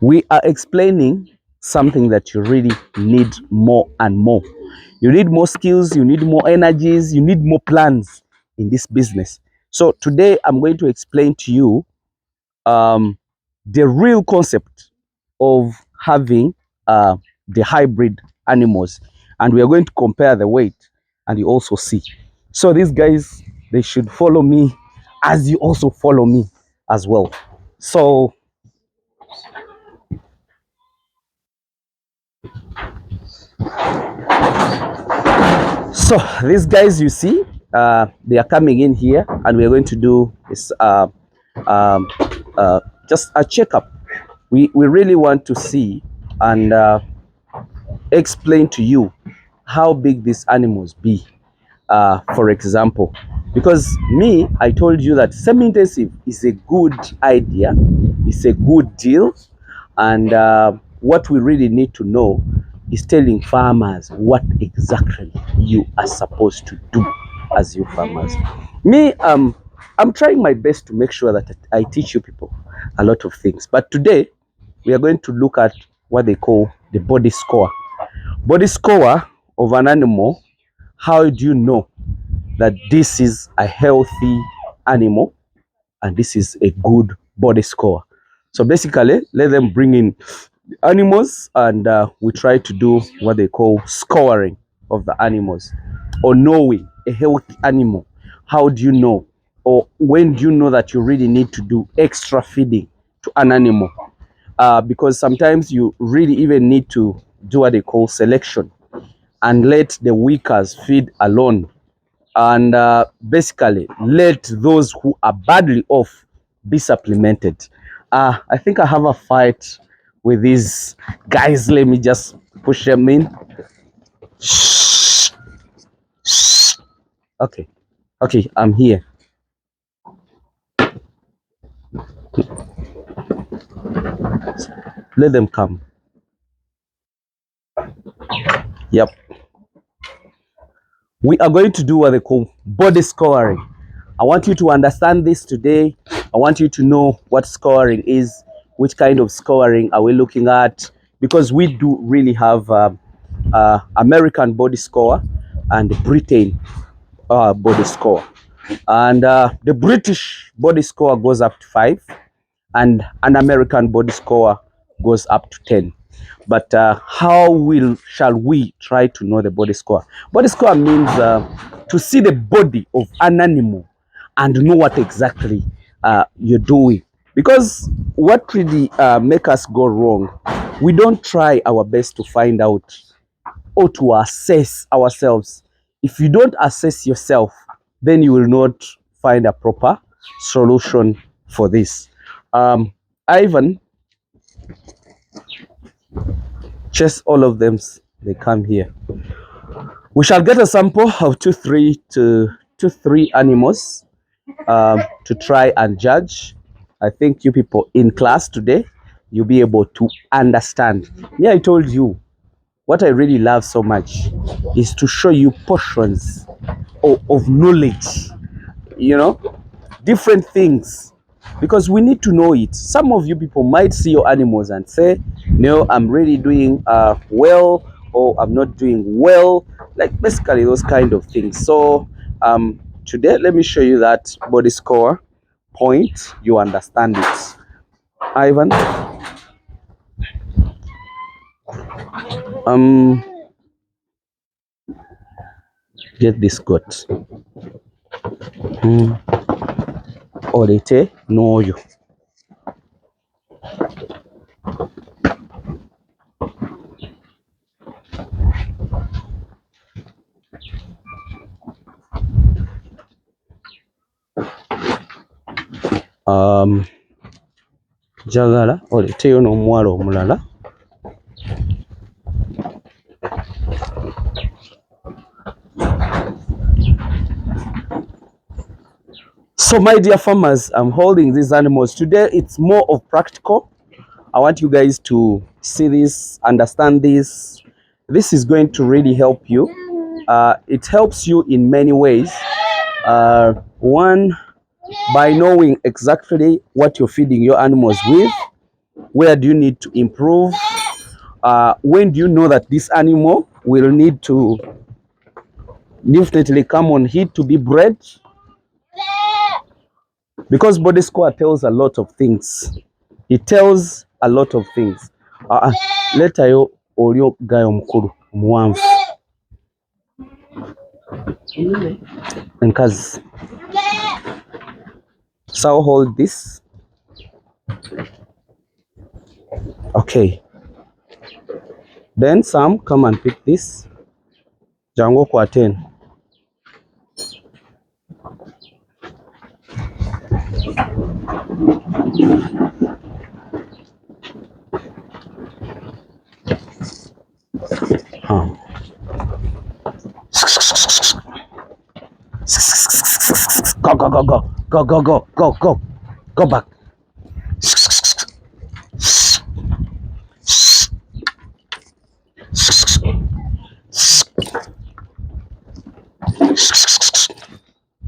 We are explaining something that you really need more and more. You need more skills, you need more energies, you need more plans in this business. So today I'm going to explain to you the real concept of having the hybrid animals, and we are going to compare the weight, and you also see. So these guys, they should follow me as you also follow me as well. So these guys, you see, they are coming in here, and we are going to do this um, just a checkup. We really want to see and explain to you how big these animals be. For example, because me, I told you that semi-intensive is a good idea, it's a good deal, and what we really need to know is telling farmers what exactly you are supposed to do as you farmers. Me, I'm trying my best to make sure that I teach you people a lot of things, but today we are going to look at what they call the body score. Body score of an animal. How do you know that this is a healthy animal and this is a good body score? So basically, let them bring in animals, and we try to do what they call scoring of the animals, or knowing a healthy animal. How do you know, or when do you know that you really need to do extra feeding to an animal? Because sometimes you really even need to do what they call selection and let the weakers feed alone, and basically let those who are badly off be supplemented. I think I have a fight with these guys. Let me just push them in. Shh. Shh. Okay, okay, I'm here. Let them come. Yep. We are going to do what they call body scoring. I want you to understand this today. I want you to know what scoring is, which kind of scoring are we looking at, because we do really have American body score and Britain body score. And the British body score goes up to 5, and an American body score goes up to 10. But shall we try to know the body score? Body score means to see the body of an animal and know what exactly you're doing. Because what really make us go wrong, we don't try our best to find out or to assess ourselves. If you don't assess yourself, then you will not find a proper solution for this. Ivan, chase all of them. They come here. We shall get a sample of two, three animals to try and judge. I think you people in class today, you'll be able to understand. Yeah, I told you what I really love so much is to show you portions of knowledge, you know, different things, because we need to know it. Some of you people might see your animals and say, no, I'm really doing well, or I'm not doing well, like basically those kind of things. So today, let me show you that body score point. You understand it. Ivan, um, get this goat. Orete n'oyo. Njagala oleteyo n'omuwala omulala. So my dear farmers, I'm holding these animals. Today it's more of practical. I want you guys to see this, understand this. This is going to really help you. It helps you in many ways. One, by knowing exactly what you're feeding your animals with. Where do you need to improve? When do you know that this animal will need to definitely come on heat to be bred? Because body score tells a lot of things. It tells a lot of things. Letayo olio gayo mukuru muwanvu enkazi. So I'll hold this. Okay. Then Sam, come and pick this. Jango kwa 10. Go, go, go, go, go, go, go, go, go, go back.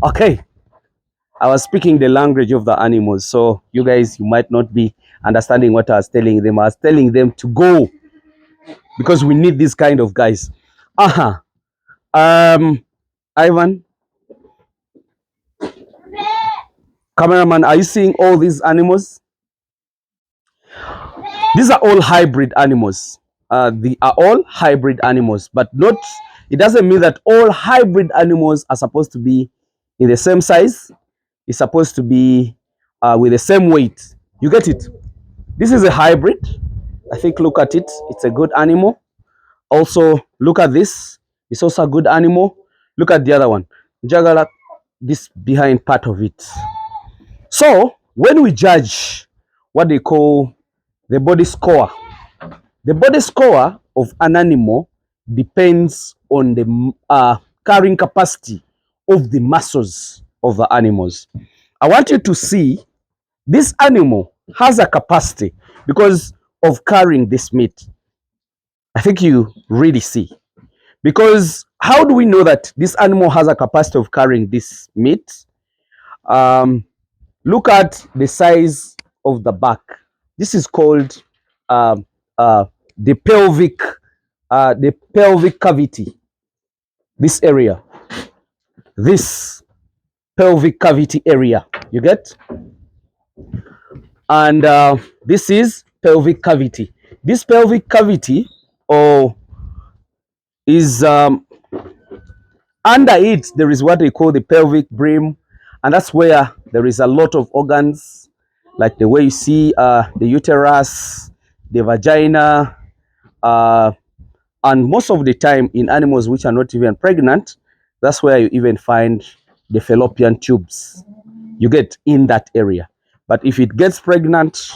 Okay, I was speaking the language of the animals, so you guys, you might not be understanding what I was telling them. I was telling them to go because we need these kind of guys. Ivan, cameraman, are you seeing all these animals? These are all hybrid animals. They are all hybrid animals, but not. It doesn't mean that all hybrid animals are supposed to be in the same size. It's supposed to be with the same weight. You get it? This is a hybrid. I think look at it. It's a good animal. Also, look at this. It's also a good animal. Look at the other one. Jagala, this behind part of it. So when we judge what they call the body score of an animal depends on the carrying capacity of the muscles of the animals. I want you to see this animal has a capacity because of carrying this meat. I think you really see. Because how do we know that this animal has a capacity of carrying this meat? Look at the size of the back. This is called um, uh, the pelvic cavity. This area, this pelvic cavity area, you get? And this is pelvic cavity. This pelvic cavity is under it, there is what they call the pelvic brim, and that's where there is a lot of organs, like the way you see the uterus, the vagina, and most of the time in animals which are not even pregnant, that's where you even find the fallopian tubes. You get in that area. But if it gets pregnant,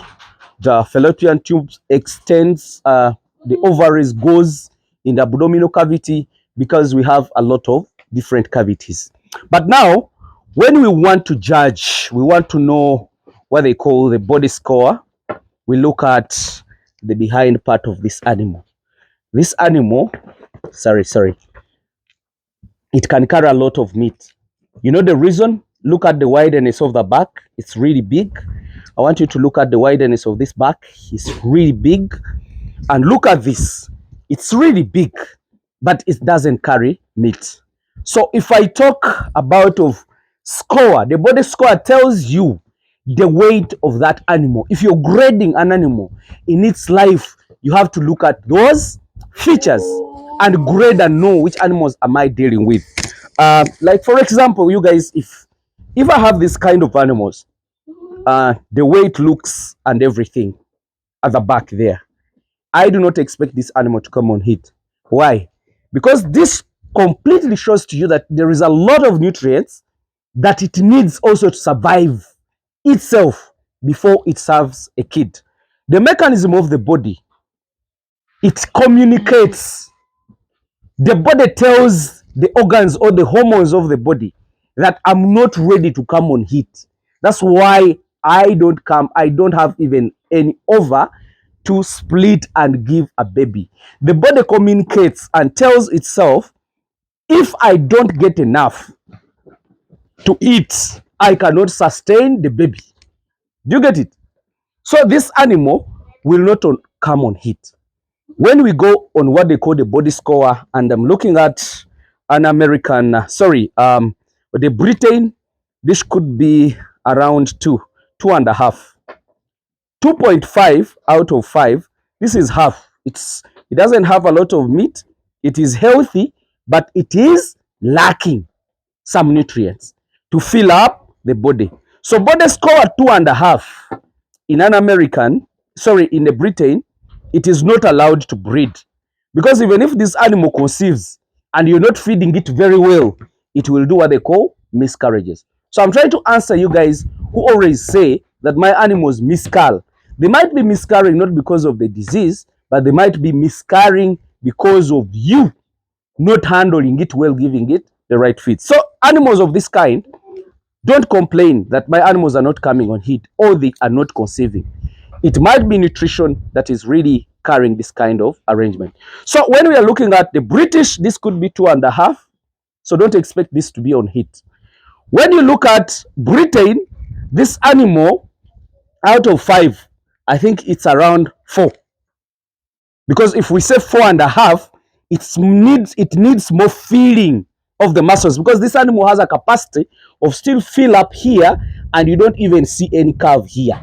the fallopian tubes extends, the ovaries goes in the abdominal cavity because we have a lot of different cavities. But now, when we want to judge, we want to know what they call the body score, we look at the behind part of this animal. This animal, sorry, it can carry a lot of meat. You know the reason? Look at the wideness of the back. It's really big. I want you to look at the wideness of this back. It's really big. And look at this. It's really big, but it doesn't carry meat. So if I talk about of score, the body score tells you the weight of that animal. If you're grading an animal in its life, you have to look at those features and grade and know which animals am I dealing with. Like for example, you guys, if I have this kind of animals, the way it looks and everything at the back there, I do not expect this animal to come on heat. Why? Because this completely shows to you that there is a lot of nutrients that it needs also to survive itself before it serves a kid. The mechanism of the body, it communicates. The body tells the organs or the hormones of the body that I'm not ready to come on heat. That's why I don't have even any ova to split and give a baby. The body communicates and tells itself, if I don't get enough to eat, I cannot sustain the baby. Do you get it? So this animal will not come on heat. When we go on what they call the body score, and I'm looking at an American, the Britain, this could be around 2.5. 2.5 out of 5. This is half. It doesn't have a lot of meat. It is healthy, but it is lacking some nutrients to fill up the body. So body score 2.5 in an American, in the Britain, it is not allowed to breed, because even if this animal conceives and you're not feeding it very well, it will do what they call miscarriages. So I'm trying to answer you guys who always say that my animals miscarry. They might be miscarrying not because of the disease, but they might be miscarrying because of you not handling it well, giving it the right feed. So animals of this kind, don't complain that my animals are not coming on heat or they are not conceiving. It might be nutrition that is really carrying this kind of arrangement. So when we are looking at the British, this could be 2.5. So don't expect this to be on heat. When you look at Britain, this animal out of 5, I think it's around 4. Because if we say 4.5, it needs more feeling of the muscles, because this animal has a capacity of still fill up here, and you don't even see any curve here.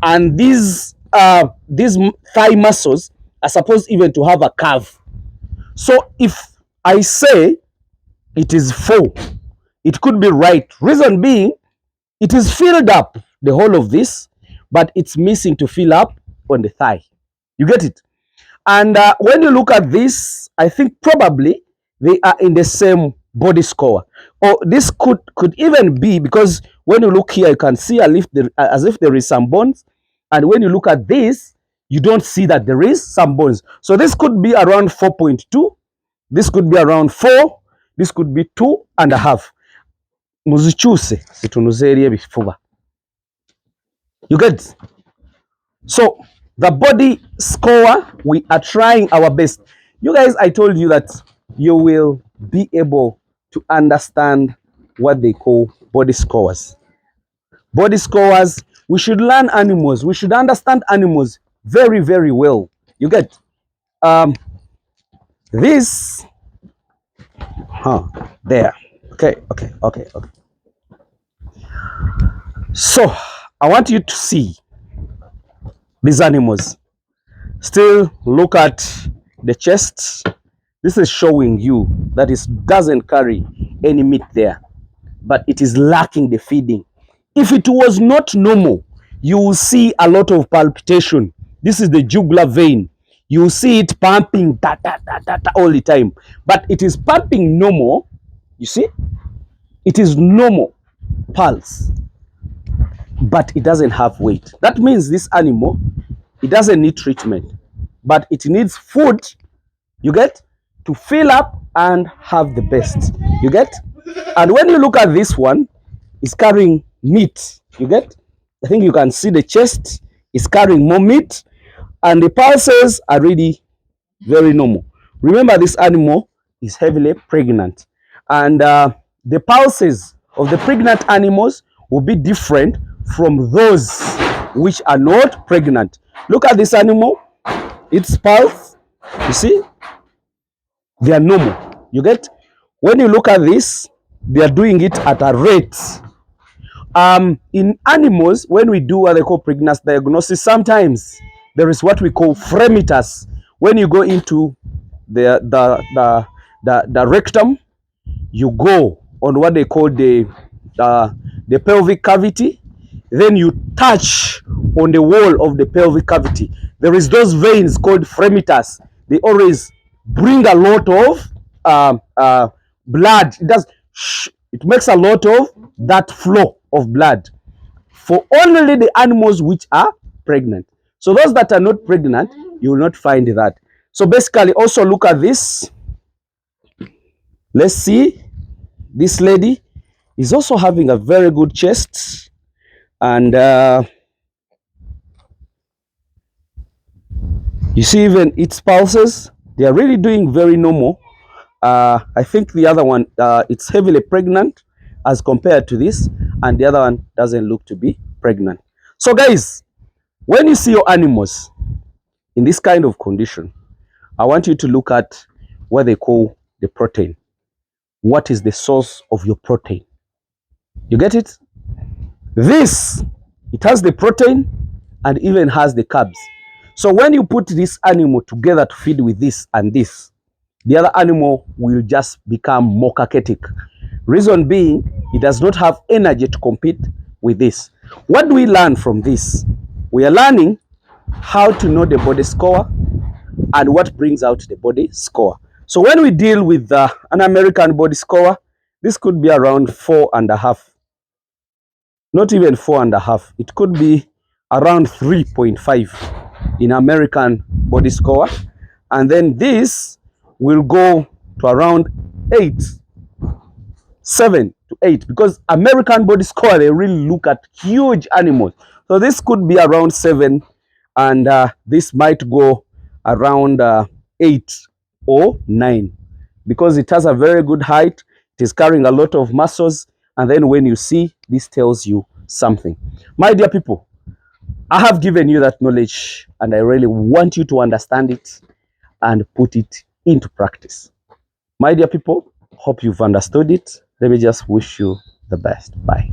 And these thigh muscles are supposed even to have a curve. So if I say it is 4, it could be right. Reason being, it is filled up, the whole of this, but it's missing to fill up on the thigh. You get it? And when you look at this, I think probably they are in the same body score. Or this could even be, because when you look here, you can see as if there is some bones. And when you look at this, you don't see that there is some bones. So this could be around 4.2. This could be around 4. This could be 2.5. Muzichuse situnuzerie bifuba. You get? So the body score, we are trying our best. You guys, I told you that you will be able to understand what they call body scores. Body scores, we should learn animals. We should understand animals very, very well. You get? This, there. Okay. So I want you to see these animals. Still look at the chest. This is showing you that it doesn't carry any meat there, but it is lacking the feeding. If it was not normal, you will see a lot of palpitation. This is the jugular vein. You will see it pumping all the time, but it is pumping normal. You see, it is normal pulse, but it doesn't have weight. That means this animal, it doesn't need treatment, but it needs food, you get, to fill up and have the best, you get. And when you look at this one, it's carrying meat, you get. I think you can see the chest is carrying more meat, and the pulses are really very normal. Remember, this animal is heavily pregnant, and the pulses of the pregnant animals will be different from those which are not pregnant. Look at this animal, its pulse, you see, they are normal, you get. When you look at this, they are doing it at a rate. In animals, when we do what they call pregnancy diagnosis, sometimes there is what we call fremitas. When you go into the rectum, you go on what they call the pelvic cavity, then you touch on the wall of the pelvic cavity. There is those veins called fremitas. They always bring a lot of blood. It makes a lot of that flow of blood for only the animals which are pregnant. So those that are not pregnant, you will not find that. So basically, also look at this. Let's see. This lady is also having a very good chest, and you see even its pulses, they are really doing very normal. I think the other one, it's heavily pregnant as compared to this, and the other one doesn't look to be pregnant. So guys, When you see your animals in this kind of condition, I want you to look at what they call the protein. What is the source of your protein? You get it? This, it has the protein and even has the carbs. So when you put this animal together to feed with this and this, the other animal will just become more cachetic. Reason being, it does not have energy to compete with this. What do we learn from this? We are learning how to know the body score and what brings out the body score. So when we deal with an American body score, this could be around 4.5. Not even 4.5. It could be around 3.5 in American body score. And then this will go to around 8, 7 to 8, because American body score, they really look at huge animals. So this could be around 7, and this might go around 8 or 9, because it has a very good height, it is carrying a lot of muscles, and then when you see, this tells you something. My dear people, I have given you that knowledge, and I really want you to understand it and put it into practice. My dear people, hope you've understood it. Let me just wish you the best. Bye.